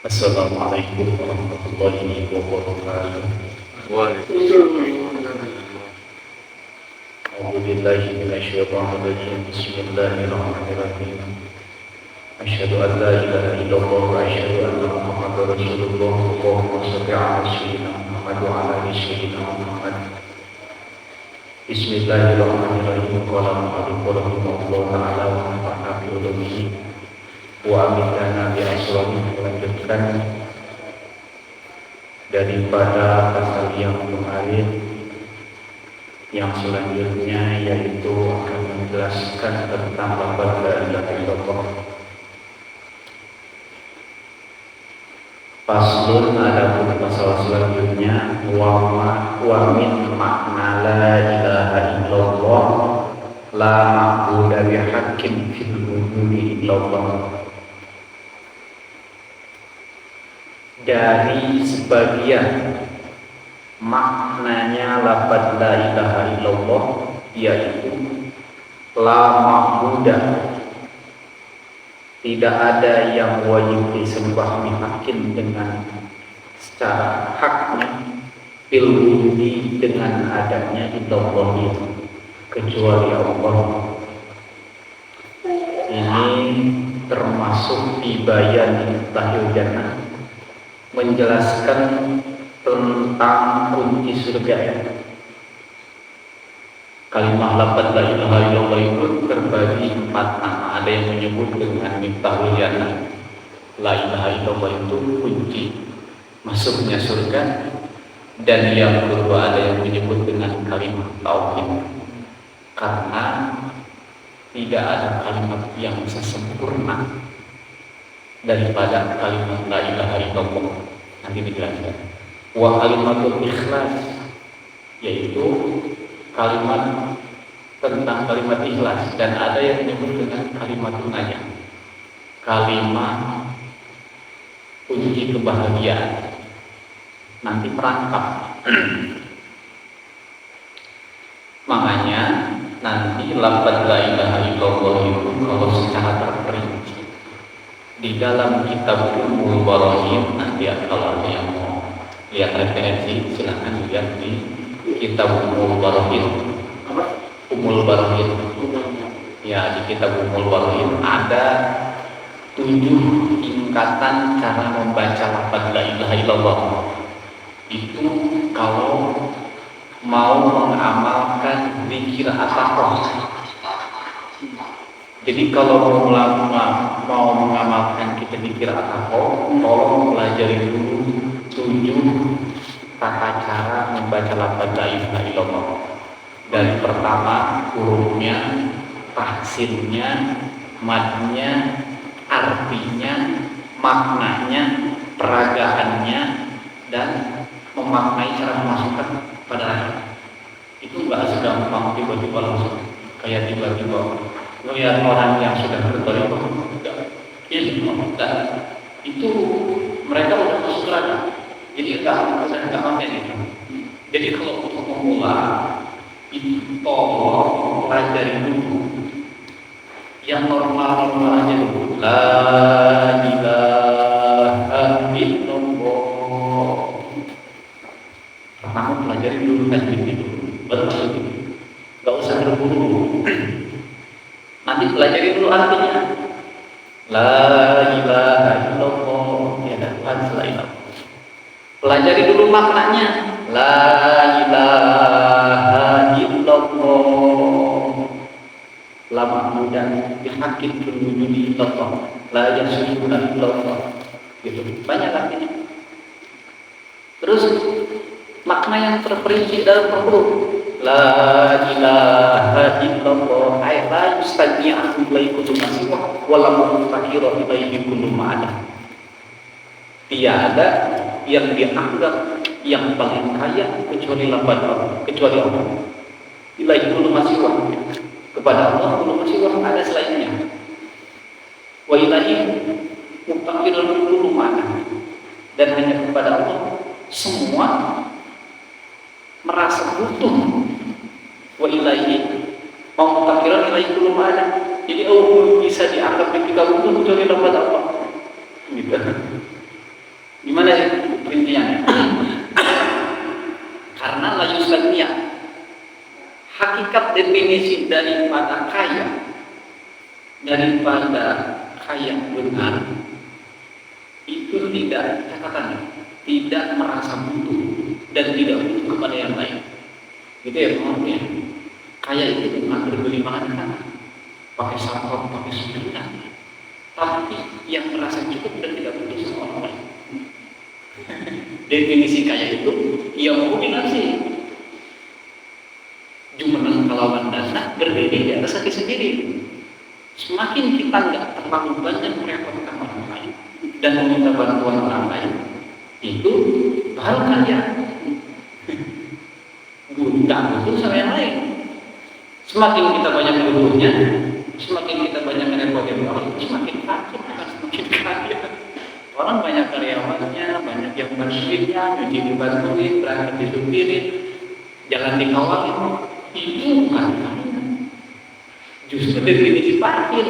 Assalamualaikum warahmatullahi wabarakatuh. A'udzu billahi minasyaitonir rajim. Bismillahirrahmanirrahim. Asyhadu an la ilaha illallah wa asyhadu anna Muhammadar Rasulullah. Allahumma shalli ala sayyidina Muhammad wa ala ali sayyidina Muhammad. Bismillahirrahmanirrahim. Qala Allahu ta'ala wa nafa'na bi ulumihi wa amitana bi asrarihi. Melanjutkan daripada pasal yang kemarin, yang selanjutnya yaitu akan menjelaskan tentang lafaz la ilaha illallah. Faslun, adapun pasal selanjutnya wa min makna la ilaha illallah la ma'budu bihaqqin fil wujudi illallah. Dari sebagian maknanya lafaz la ilaha illallah yaitu la ma'budu, tidak ada yang wajib disembah bihaqqin dengan secara haknya, fil wujudi dengan adanya illallah itu kecuali Allah. Ini termasuk di bayan tahil jannah, menjelaskan tentang kunci surga ya. Kalimah lafaz la ilaha illallah itu terbagi 4 nama. Ada yang menyebut dengan miftahul jannah. La ilaha illallah itu kunci masuknya surga. Dan yang kedua ada yang menyebut dengan kalimat tauhid. Karena tidak ada kalimat yang sesempurna daripada kalimat la ilaha illallah. Nanti dijelaskan. Wa kalimatul ikhlas, yaitu kalimat tentang kalimat ikhlas, dan ada yang menyebut dengan kalimat najah, kalimat kunci kebahagiaan. Nanti merangkap. Makanya nanti lafaz la ilaha illallah itu kalau secara terperinci di dalam kitab Ummul Barahim, nanti kalau ada yang mau lihat referensi silakan lihat di kitab Ummul Barahim. Ummul Barahim ya, di kitab Ummul Barahim ada 7 tingkatan cara membaca lafaz la ilaha illallah. Itu kalau mau mengamalkan zikir at-taqwa. Jadi kalau mau mengamalkan kita zikir at-taqwa, tolong pelajari dulu 7 tata cara membaca lafaz la ilaha illallah. Dari pertama hurufnya, tahsinnya, madnya, artinya, maknanya, peragaannya, dan memaknai cara memasukkan pada hati. Itu nggak segampang tiba-tiba langsung kayak tiba-tiba melihat orang yang sudah bertobat ilmu, dan itu mereka udah masuk neraka. Jadi nggak pakai itu. Jadi kalau untuk memula itu tolong pelajari dulu yang normal-normal aja dulu. La ilaha illallah. Pertama pelajari dulu tajwidnya dulu, baru masuk itu. Gak usah terburu-buru. Nanti pelajari dulu artinya. La ilaha illallah, tiada Tuhan selain Allah. Pelajari dulu maknanya. La ilaha illallah. La ma'budan bihaqqin fil wujudi illallah. La yasuduna illallah. Gitu. Banyak artinya. Terus makna yang terperinci dalam huruf la ilaha illallah ay la yustagni'u ilaihi kullu ma siwa wa la mufakkira ilaihi kullu ma ada. Tiada yang dianggap yang paling kaya kecuali lafaz Allah, kecuali Allah. Ilaihi kullu ma siwa, kepada Allah kullu ma siwa, ada selainnya. Wa ilaihi mufakkira kullu ma ada, dan hanya kepada Allah semua merasa butuh. Wa ilaihi mau takkiran ilaihi kullu ma ada. Jadi Allah bisa dianggap ketika butuh kecuali lafaz Allah. Gitu. Gimana sih rinciannya? Karena la yustagniya, hakikat definisi daripada kaya, daripada kaya benar itu tidak, catatannya tidak merasa butuh dan tidak butuh kepada yang lain. Gitu ya maksudnya. Kaya itu bukan bergelimang-gelimang, pakai sampah, pakai sembilan, tapi yang merasa cukup dan tidak butuh sama orang lain. Definisi kaya itu yang kombinasi jumlah kelawan dana berdiri di atas kaki sendiri. Semakin kita nggak terlalu banyak merepotkan orang lain dan meminta bantuan orang lain, itu baru kaya. Nggak butuh sama yang lain. Semakin kita banyak butuhnya, semakin kita banyak merepotin orang, semakin fakir, bukan semakin kaya. Orang banyak karyawannya, banyak yang bantuinnya, nyuci dibantuin, berangkat disupirin, jalan dikawalin. Itu bukan kaya. Justru definisi fakir,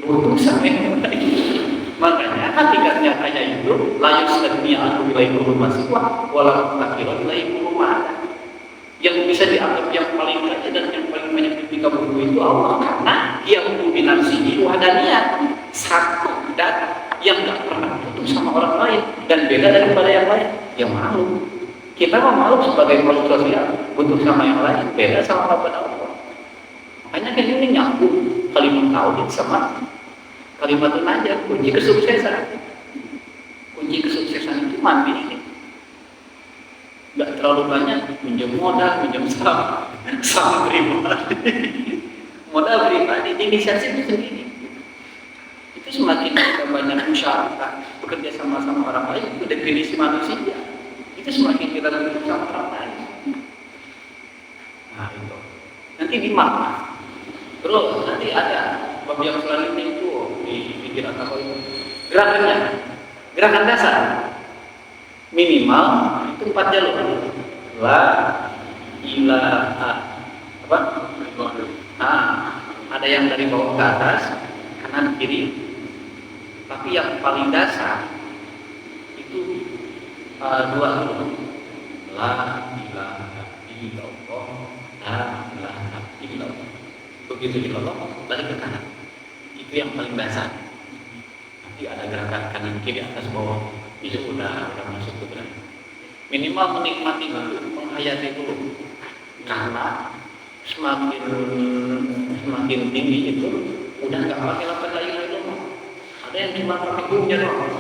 butuh sama yang lain. Makanya hakikatnya kaya itu layu sedemikian aku wilayah rumah siswa, walau takira wilayah rumah. Yang bisa dianggap yang paling kaya dan yang paling banyak ketika butuh itu Allah, karena dia mendominasi wahdaniyah, satu dan yang nggak pernah butuh sama orang lain dan beda daripada yang lain. Yang malu, kita malu sebagai makhluk sosial, butuh sama yang lain, beda sama kepada Allah. Makanya kan ini nyambung kalimat tauhid sama kalimat aja, kunci kesuksesan. Kunci kesuksesan itu mandiri. Nggak terlalu banyak minjem modal, minjem saham pribadi. Modal pribadi, inisiatif itu sendiri. Itu semakin kita banyak musyawarah, bekerja sama-sama orang lain, itu definisi manusia. Itu semakin kita bekerja sama orang lain. Nah itu. Nanti di makna. Terus nanti ada bab yang selanjutnya itu di pikiran apa itu? Gerakan dasar. Minimal itu 4 jalur. La ilaha apa? Ada yang dari bawah ke atas, kanan kiri. Tapi yang paling dasar itu 2 dulu. La ilaha illallah, la ilaha illallah. Begitu dilolong, balik ke kanan. Itu yang paling dasar. Nanti ada gerakan kanan kiri atas bawah. Itu udah masuk ke dalam. Minimal menikmati dulu, menghayati dulu. Karena semakin tinggi itu udah nggak pakai lafaz la ilaha illallah. Ada yang cuma pakai hurufnya doang.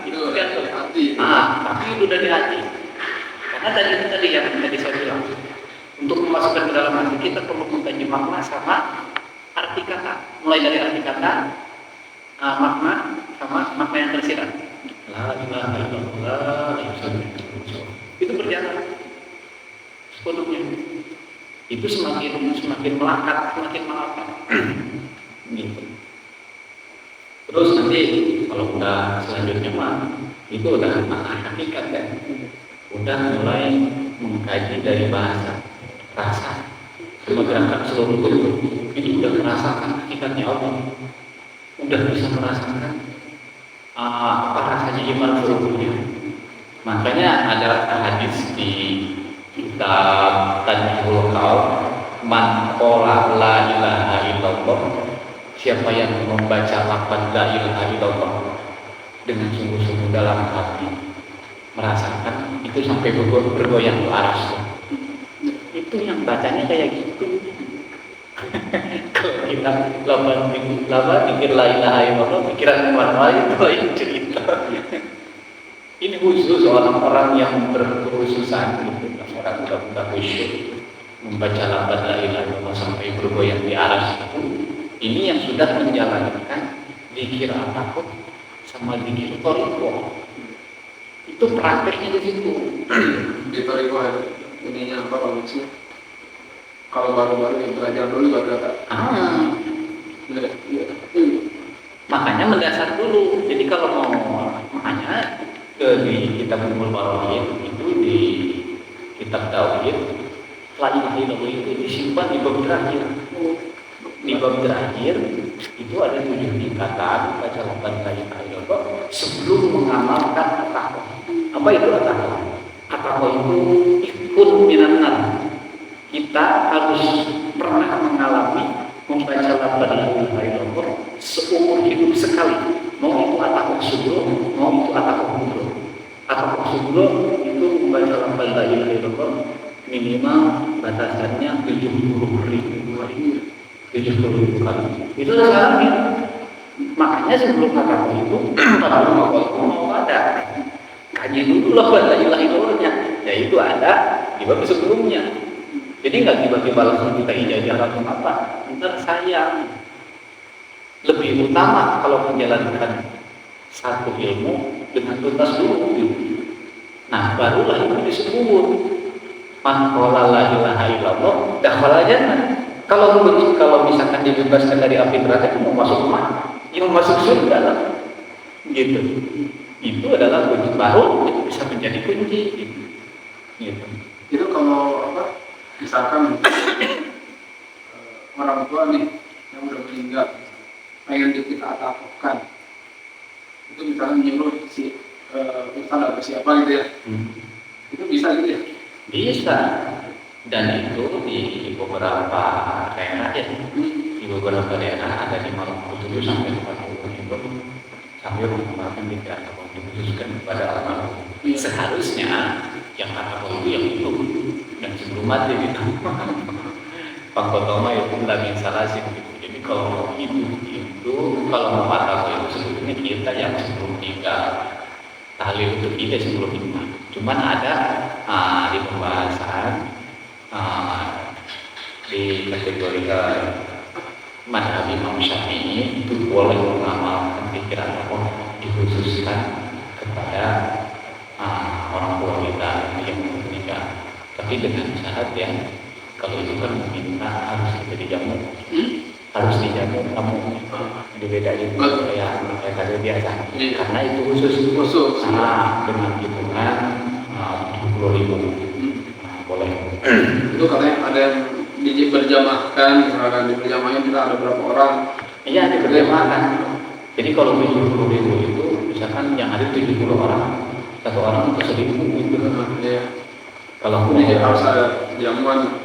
Itu kan hati. Tapi itu udah di hati. Karena tadi yang tadi saya bilang, untuk memasukkan ke dalam hati kita perlu mengkaji makna sama arti kata. Mulai dari arti kata, makna sama makna yang tersirat. La ilaha illallah, itu berjalan sepenuhnya. Itu semakin melekat, semakin melekat. Gitu. Terus nanti kalau udah selanjutnya itu udah makna hakikat kan. Udah mulai mengkaji dari bahasa, rasa, sama gerakan seluruh tubuh. Itu udah merasakan hakikatnya Allah. Udah bisa merasakan apa rasanya iman seluruhnya. Makanya ada hadis di kitab Tajihul Qaul, man qala la ilaha illallah, siapa yang membaca lafaz la ilaha illallah dengan sungguh-sungguh dalam hati, merasakan itu sampai bergoyang ke aras. Itu yang bacanya kayak gitu. Kalau kita lama pikir la ilaha illallah, pikiran kemana-mana itu lain cerita. Ini khusus orang-orang yang berkhususan, orang udah khusyuk membaca lafaz la ilaha illallah sampai bergoyang di aras itu. Ini yang sudah menjalankan zikir at-takut sama zikir thariqah. Itu prakteknya di situ. Di thariqah ininya apa maksudnya? Kalau baru-baru yang belajar dulu baru ada. Makanya mendasar dulu. Jadi kalau mau makanya di kitab Ummul Barahin itu di kitab Tauhid, la ilaha illallah itu disimpan di bab terakhir. di bab terakhir itu ada 7 tingkatan baca lafaz la ilaha illallah sebelum mengamalkan at-taqwa. Apa itu at-taqwa? At-taqwa itu ikut minanar. Kita harus pernah mengalami membaca lafaz la ilaha illallah seumur hidup sekali. Mau itu at-taqwa subuh, mau itu at-taqwa kubro. At-taqwa subuh itu membaca lafaz la ilaha illallah minimal batasannya 70.000 kali. 70.000 kali. Itu syaratnya. Makanya sebelum kata itu, kalau mau ada kaji dulu lah la ilaha illallahnya. Ya itu ada di bab sebelumnya. Jadi nggak tiba-tiba langsung kita ijazah atau apa. Ntar sayang. Lebih utama kalau menjalankan satu ilmu dengan tuntas dulu. Nah barulah itu disebut man qala la ilaha illallah dakhala jannah. Kalau misalkan dibebaskan dari api neraka itu mau masuk mana? Yang masuk surga lah. Gitu. Itu adalah kunci baru, itu bisa menjadi kunci. Gitu. Itu kalau apa? Misalkan orang tua nih yang udah meninggal pengen kita atakan, itu misalnya menyuruh si ustaz atau siapa gitu ya, itu bisa gitu ya? Bisa. Dan itu di beberapa daerah ya, di beberapa daerah ada di Maluku 7 sampai 40 itu sambil mengamalkan tidak atau dikhususkan kepada almarhum. Seharusnya yang kata itu yang itu dan sebelum mati gitu. Pak Kotoma itu lagi salah sih gitu. Jadi kalau itu kalau mau itu sebetulnya kita yang sebelum meninggal tahlil itu kita sebelum meninggal. Cuman ada di pembahasan di kategori madhab Imam Syafi'i itu boleh mengamalkan pikiran Allah dikhususkan kepada orang tua kita yang menikah, tapi dengan syarat ya kalau itu kan meminta harus kita dijamu, harus dijamu kamu dibedain kayak kader biasa, karena itu khusus dengan hitungan 70.000. Boleh. Itu katanya ada yang berjamahkan, misalkan di berjamahnya kita ada berapa orang? Iya, di berjamahkan. Jadi kalau 70.000 itu misalkan yang ada 70 orang, satu orang itu 1.000 gitu. Iya. Kalau jadi harus ada jamuan.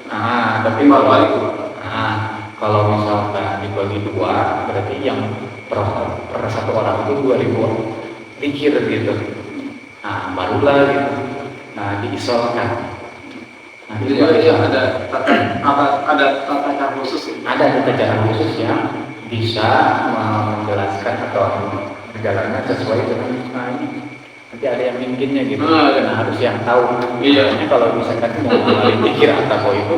Tapi kalau misalkan dibagi 2, berarti yang per satu orang itu 2.000 dikir gitu. Barulah gitu. Diisolkan. Jadi ada tata cara khusus. Ada tata cara khusus yang bisa menjelaskan atau perjalanan sesuai dengan nanti ada yang mungkinnya gitu. Karena harus yang tahu. Iya. Kalau misalkan mau mengalami pikir atau itu,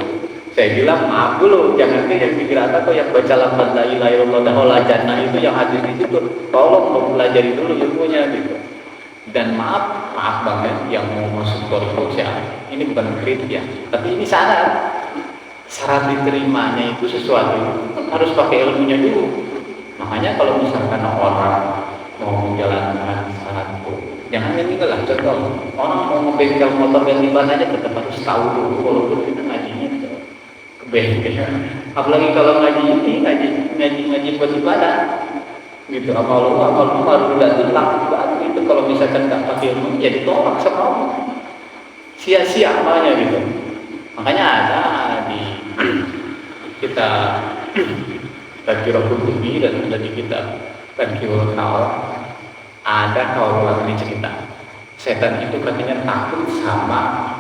saya bilang maaf dulu, jangan yang pikir atau yang baca lafaz la ilaha illallah dakhala jannah itu yang hadis di situ. Tolong pelajari dulu ilmunya gitu. Dan maaf banget yang mau masuk Toriko ini bukan kritik ya, tapi ini syarat diterimanya itu sesuatu harus pakai ilmunya dulu. Makanya kalau misalkan orang mau menjalankan syarat itu, jangan tinggal lah. Contoh, orang mau ngebengkel motor ganti ban aja tetap harus tahu dulu, walaupun kita ngajinya ke bengkel. Apalagi kalau ngaji buat ibadah. Gitu, amal baru datang baru itu kalau misalkan nggak pakai ilmu ya ditolak sama Allah, sia-sia amalnya gitu. Makanya ada di kita Tadkirah Qurtubi dan ada di kitab Tadkirul Kaul ada kaulah dicerita setan itu katanya takut sama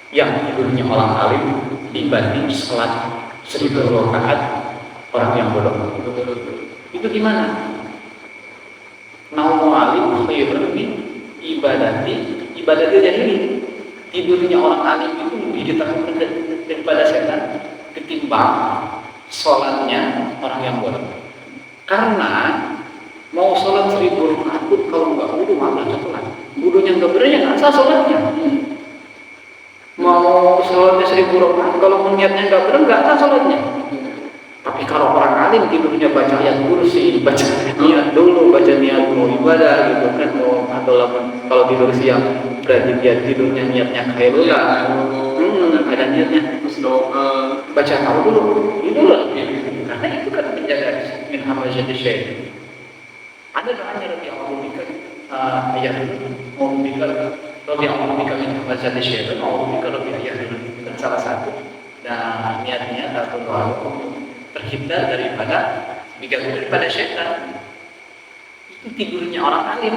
yang tidurnya orang alim dibanding salat 1000 rakaat orang yang bodoh. Itu gimana? Naumu alim khairun min ibadati jahili. Tidurnya orang alim itu lebih ditakutkan daripada setan ketimbang sholatnya orang yang bodoh. Karena mau sholat 1000 rakaat kalau nggak wudu malah sholat. Wudunya nggak benar ya nggak sah sholatnya. Mau sholatnya 1000 rakaat kalau niatnya nggak benar nggak sah sholatnya. Tapi kalau orang alim tidurnya baca ayat kursi, baca niat dulu mau ibadah gitu kan, kalau tidur siang berarti dia tidurnya niatnya khairullah, ada niatnya terus doa, baca tahu dulu, itu loh. Karena min hamazati syaitan. Ada doanya Rabbi A'udzubika ayat itu A'udzubika Rabbi A'udzubika min hamazati syaitan, A'udzubika Rabbi ayat itu salah satu. Dan niatnya atau doa terhindar daripada diganggu daripada syaitan. Itu tidurnya orang alim.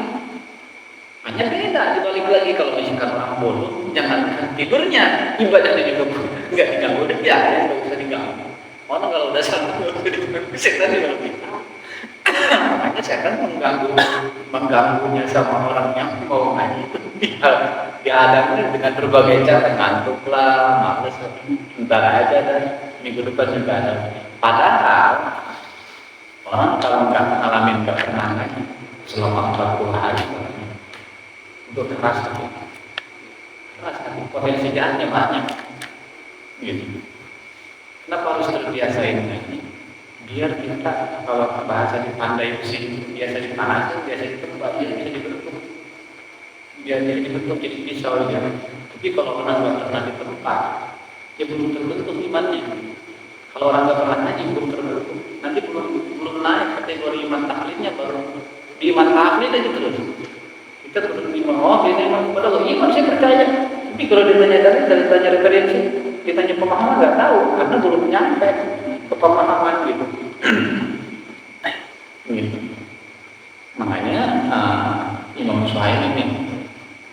Hanya beda dibalik lagi kalau misalkan orang bodoh, jangan tidurnya, ibadahnya juga nggak diganggu, udah biasa nggak usah diganggu. Orang kalau udah satu setan juga lebih. Makanya setan mengganggunya sama orang yang mau ngaji itu diadangkan dengan berbagai cara, ngantuk lah, males, ntar aja dan minggu depan juga ada. Padahal orang kalau nggak ngalamin nggak pernah ngaji selama 40 hari itu keras hati, potensi jahatnya banyak. Gitu. Kenapa harus terbiasain ngaji? Biar kita kalau bahasa dipandai besi, biasa dipanasin, biasa ditebak, biar bisa dibentuk. Biar jadi dibentuk jadi pisau ya. Tapi kalau orang nggak pernah ditebak, ya belum terbentuk imannya. Kalau orang nggak pernah ngaji belum terbentuk, nanti belum naik kategori iman taklidnya, baru di iman taklid aja terus. Kita terus iman, kita iman kepada Allah, iman saya percaya. Tapi kalau ditanya referensi, ditanya pemahaman nggak tahu, karena belum nyampe ke pemahaman gitu. Gitu. Makanya Imam Suhaimi ini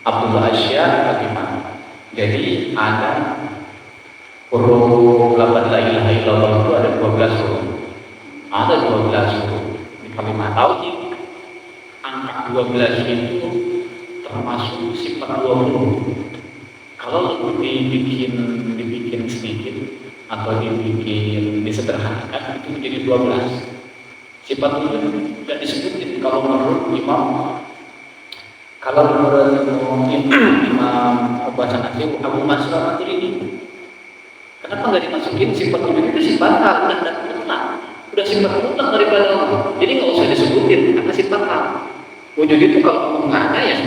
Abdullah Asya bagaimana? Jadi ada huruf lafaz la ilaha illallah itu ada 12 huruf. Ada 12 huruf di kalimat tauhid. Angka 12 itu termasuk sifat 20. Kalau dibikin sedikit atau disederhanakan itu menjadi 12. Sifat itu tidak disebutin kalau menurut Imam Abu Hasan Asy'ari Abu Mansur Al-Maturidi. Kenapa nggak dimasukin sifat itu sifat hal udah sifat mutlak daripada Allah. Jadi nggak usah disebutin karena sifat hal. Wujud itu kalau nggak ada ya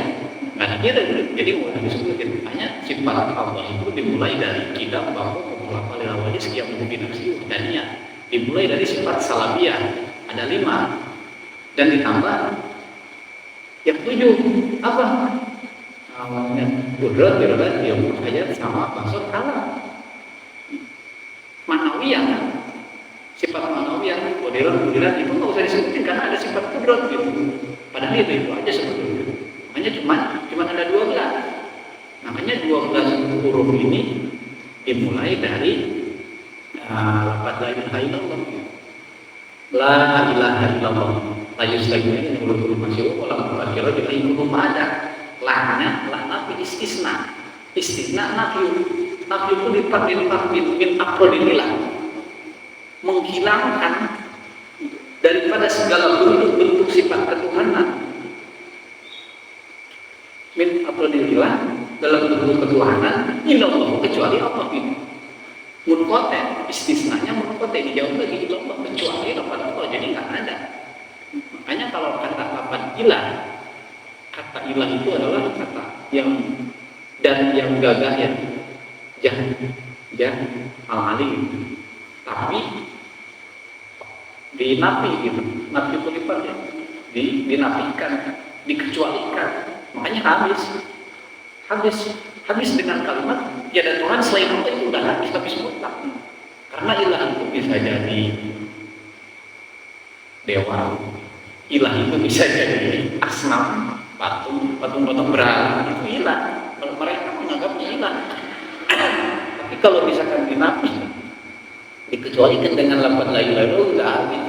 nggak ada jadi nggak usah disebutin. Hanya sifat Allah itu dimulai dari kitab bahwa beberapa lewatnya sekian mungkin dan dimulai dari sifat salabiyah ada 5 dan ditambah yang 7 apa? Awalnya kudrat, irodat, ayat sama maksud kalam manawiyah kan? Sifat manawiyah, kudirat itu nggak usah disebutin karena ada sifat kudrat gitu. Padahal itu aja sebetulnya. Makanya cuma ada 12. Makanya 12 huruf ini dimulai dari lafaz la ilaha illallah. La ilaha illallah. La yustaqim huruf masyhur wala mufakkir bihi huruf ada. La nafi istisna. Istisna nafi itu min afrodinilah. Menghilangkan daripada segala bentuk sifat ketuhanan. Min afrodinilah dalam bentuk ketuhanan illallah kecuali Allah itu. Munqati istisnanya munqati dijawab lagi illallah kecuali kepada Allah jadi nggak ada. Makanya kalau kata ilah itu adalah kata yang gagah ya al-alim tapi dinafi gitu nafi kulipat ya dinafikan dikecualikan makanya habis dengan kalimat tiada Tuhan selain Allah itu udah habis mutlak karena ilah itu bisa jadi dewa ilah itu bisa jadi asnam patung berhala itu ilah mereka menganggapnya ilah tapi kalau misalkan dinafi dikecualikan dengan lafaz la ilaha illallah udah habis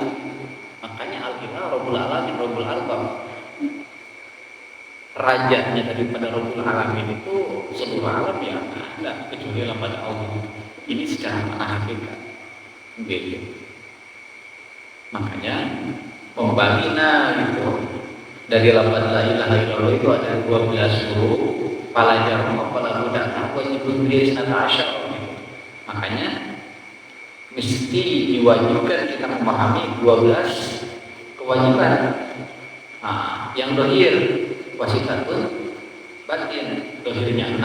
makanya al-ilah rabbul alamin rabbul arbab rajanya daripada rabbul alamin itu seluruh alam ya ada kecuali pada Allah ini secara makna hakikat beda makanya pembagina gitu dari lafaz la ilaha illallah itu ada 12 huruf pala jarma pala budak wa nyebut dia sanata asyar makanya mesti diwajibkan kita memahami 12 kewajiban yang dohir wasitatun batin dohirnya 6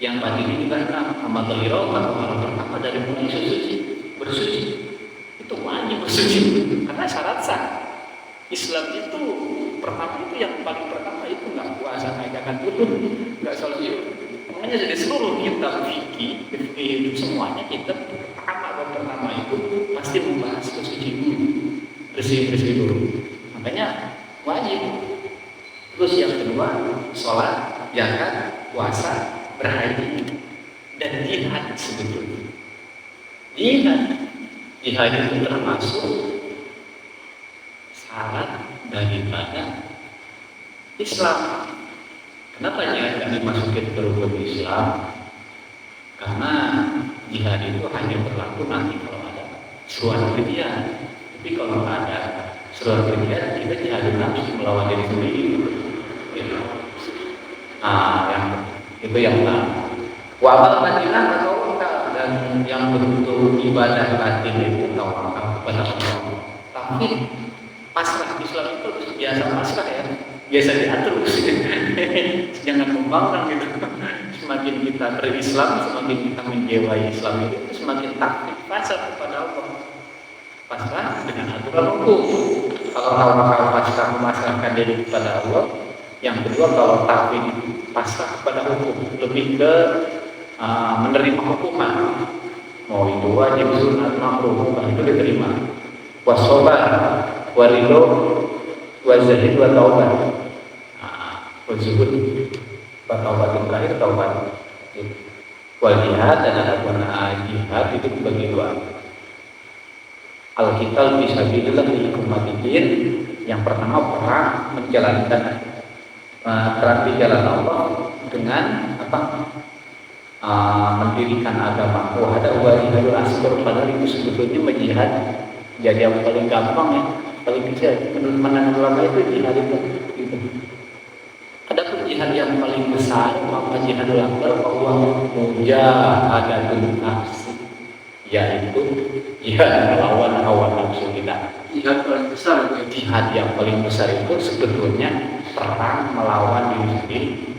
yang batin juga 6 amal dohirah atau hal pertama dari mulai bersuci itu wajib suci. Karena syarat sah Islam itu pertama itu yang paling pertama itu nggak puasa, nggak akan tutup, nggak sholat itu. Makanya dari seluruh kitab fikih hidup semuanya kita pertama itu pasti membahas kesucian dulu, bersih dulu. Makanya wajib. Terus yang kedua sholat, zakat, puasa, berhaji dan jihad sebetulnya. Jihad itu termasuk syarat daripada Islam. Kenapa jihad tidak dimasukin ke rukun Islam? Karena jihad itu hanya berlaku nanti kalau ada seruan kerjaan. Tapi kalau ada seruan kerjaan, kita jihadin nafsu melawan diri sendiri. Gitu. Yang itu yang pertama. Wabal batinan atau dan yang bentuk ibadah batin itu tawakal kepada Allah. Tapi pasrah Islam itu biasa pasrah ya. Biasa diatur, jangan membangkang gitu. Semakin kita berislam, semakin kita menjiwai Islam itu semakin takut pasrah kepada Allah. Pasrah dengan aturan hukum. Kalau tawakal pasrah memasrahkan diri kepada Allah. Yang kedua kalau takwin pasrah kepada hukum, lebih ke menerima hukuman. Mau itu wajib, sunat, makruh, itu diterima. Wasobar, warido, wazahid, wataubat. Wazubud, wataubat yang terakhir taubat. Wal jihad dan adapun jihad itu dibagi dua. Al-qital fisabilillah lihukumatidin. Yang pertama perang menjalankan perang di jalan Allah dengan apa? Mendirikan agama. Ada wajibul asghar, padahal itu sebetulnya menjihad. Jadi yang paling gampang ya, paling bisa menurut pandangan ulama itu jihad itu. Gitu. Adapun jihad yang paling besar, maka jihadul akbar bahwa mujahadatul nafsi, yaitu jihad melawan hawa nafsu kita. Jihad paling besar itu. Jihad yang paling besar itu sebetulnya perang melawan diri sendiri,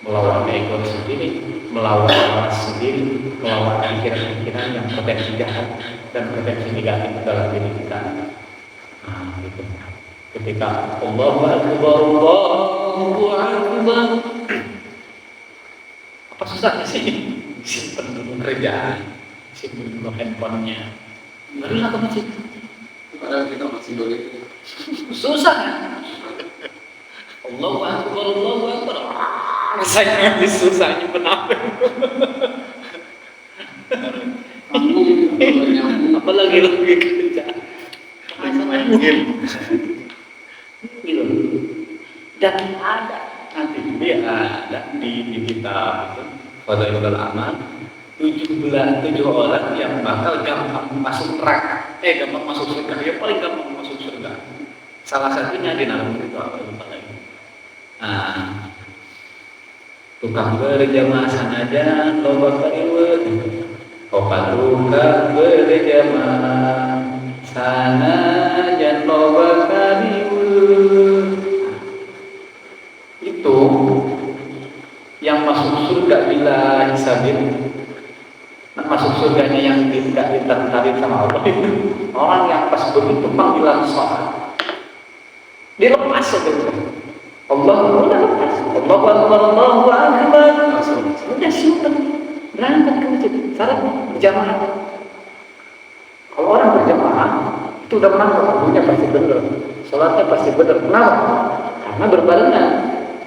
melawan ego sendiri, melawan hawa sendiri, melawan pikiran-pikiran yang potensi jahat dan potensi negatif dalam diri kita. Gitu. Ketika Allahu Akbar, apa susahnya sih? Simpen dulu kerjaan, simpen dulu handphonenya, barulah ke masjid. Kadang kita masih begitu. Susah ya? Allahu Akbar. Rasanya susah nyimpen apa? Apalagi lagi kerja. Gitu. Dan ada nanti dia ada di kitab itu Fadailul Amal 7 orang yang bakal gampang masuk neraka, gampang masuk surga, yang paling gampang masuk surga. Salah satunya di dalam itu apa lupa lagi. Tukang berjamaah sanajan loba kariwet, tukang berjamaah sanajan loba kariwet. Itu yang masuk surga bila hisabin. Masuk surganya yang tidak ditertarik sama Allah itu orang yang pas begitu panggilan sholat dilepas saja. Allah udah lepas. Allahu Akbar. Udah simpen berangkat ke masjid. Syaratnya berjamaah. Kalau orang berjamaah itu udah menang, wudunya pasti benar, sholatnya pasti benar. Kenapa? Karena berbarengan.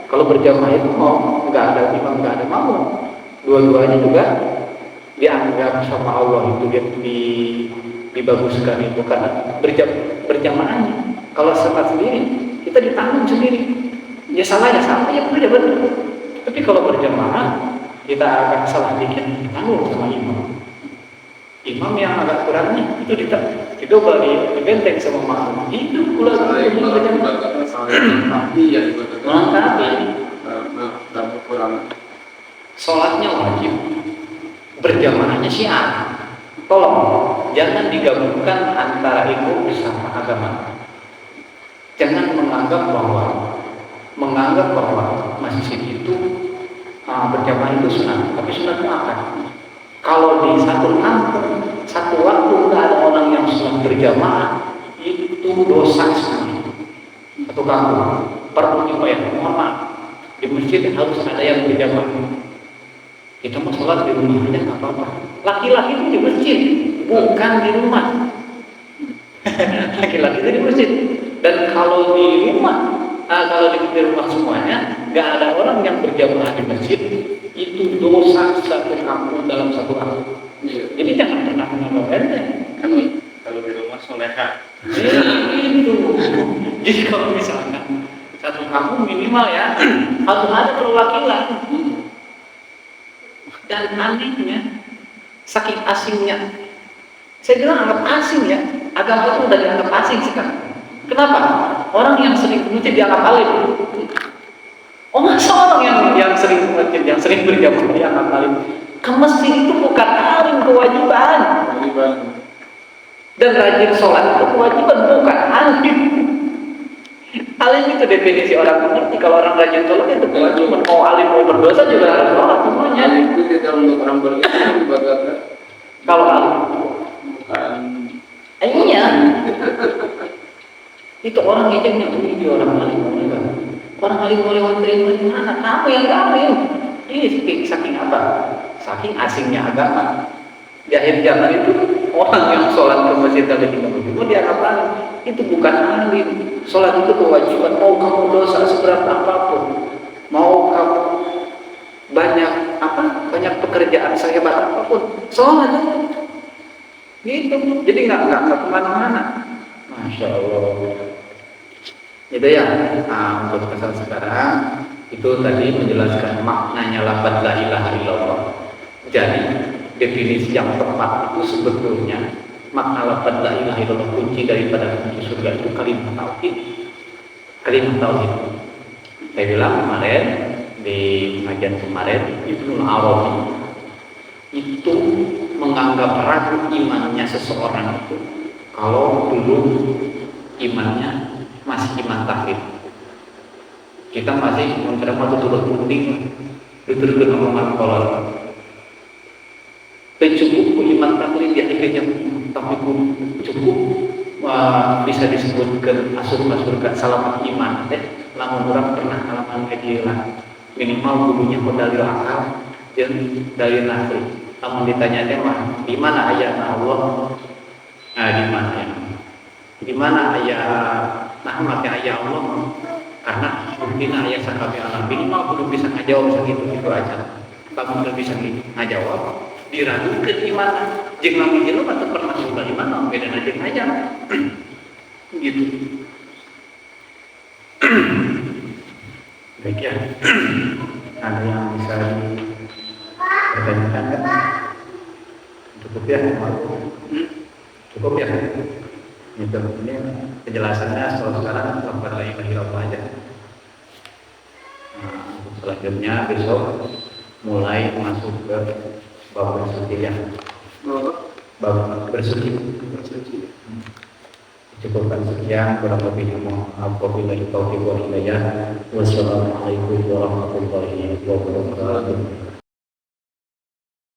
Kalau berjamaah itu mau nggak ada imam, nggak ada makmum, dua-duanya juga dianggap sama Allah itu dibaguskan itu karena berjamaahnya. Kalau sholat sendiri kita ditanggung sendiri, ya salah ya benar. Tapi kalau berjamaah kita akan salah dikit ditanggung sama imam yang agak kurangnya itu didobel, dibenteng sama makmum. Itu pula berjamaah tapi ya kurang. Sholatnya wajib, berjamaahnya syiar. Tolong jangan digabungkan antara itu sama agama. Jangan menganggap bahwa masjid itu berjamaah itu sunat, tapi sunat itu apa? Kalau di satu kampung, satu waktu nggak ada orang yang sholat berjamaah, itu dosa semua. Satu kampung, perlu ya, mohon maaf, di masjid harus ada yang berjamaah. Kita mau sholat di rumah aja nggak apa-apa. Laki-laki itu di masjid, bukan di rumah. Laki-laki itu di masjid. Dan kalau di rumah, kalau di rumah semuanya, nggak ada orang yang berjamaah di masjid, itu dosa satu kampung dalam satu kampung. Jadi jangan pernah menambah enteng. Kalau di rumah soleha. Itu. Jadi kalau misalnya satu kampung minimal ya harus ada perwakilan. Dan anehnya, saking asingnya, saya bilang anggap asing ya, agama itu udah dianggap asing sekarang. Kenapa? Orang yang sering ke masjid dianggap alim. Oh masa orang yang sering ke masjid, yang sering berjamaah dianggap alim? Ke masjid itu bukan alim, kewajiban. Dan rajin sholat itu kewajiban, bukan alim. Alim itu definisi orang mengerti. Kalau orang rajin sholat itu kewajiban. Mau alim mau berdosa juga harus sholat semuanya. Alim itu tidak untuk orang berilmu ibadatnya. Kalau alim Bukan. iya. Itu orang ngejeknya ini orang alim boleh. Orang alim boleh terima di mana? Kamu yang gak alim. Ini saking apa? Saking asingnya agama. Di akhir zaman itu orang yang sholat ke masjid tapi tidak begitu dianggap alim. Itu bukan alim. Sholat itu kewajiban. Mau kamu dosa seberat apapun, mau kamu banyak pekerjaan sehebat apapun, sholat itu. Gitu. Jadi nggak kemana-mana. Masya Allah. Itu ya. Nah, untuk pesan sekarang itu tadi menjelaskan maknanya lafaz la ilaha illallah. Jadi definisi yang tepat itu sebetulnya makna lafaz la ilaha illallah, kunci daripada kunci surga itu kalimat tauhid. Kalimat tauhid. Saya bilang kemarin di pengajian kemarin Ibnu Arabi itu menganggap ragu imannya seseorang itu kalau dulu imannya masih iman tauhid. Kita masih menerima turut mending dituduh omongan kolot. Cukup iman tauhid di akhirnya tapi cukup bisa disebutkan masuk surga selamat iman teh lamun orang pernah halaman kajian minimal gurunya dalil akal dan dalil nafri. Namun ditanya teh mah di mana ayat Allah? Nah, di mana ayat rahmatnya ayat Allah? Karena mungkin ayat sakami alam minimal belum bisa ngajawab segitu itu aja. Kamu udah bisa ngajawab, diragukan iman. Jeung lamun jelema atau pernah buka di mana bedana jeung aja. Gitu. Baik ya. Ada yang bisa dipertanyakan kan? Cukup ya, cukup ya. Itu ini penjelasannya sekarang lafaz la ilaha illallah aja. Nah, selanjutnya besok mulai masuk ke bab bersuci ya. Bab bersuci. Cukupkan sekian, kurang lebihnya mohon maaf. Wabillahi taufiq wal hidayah. Wassalamualaikum warahmatullahi wabarakatuh.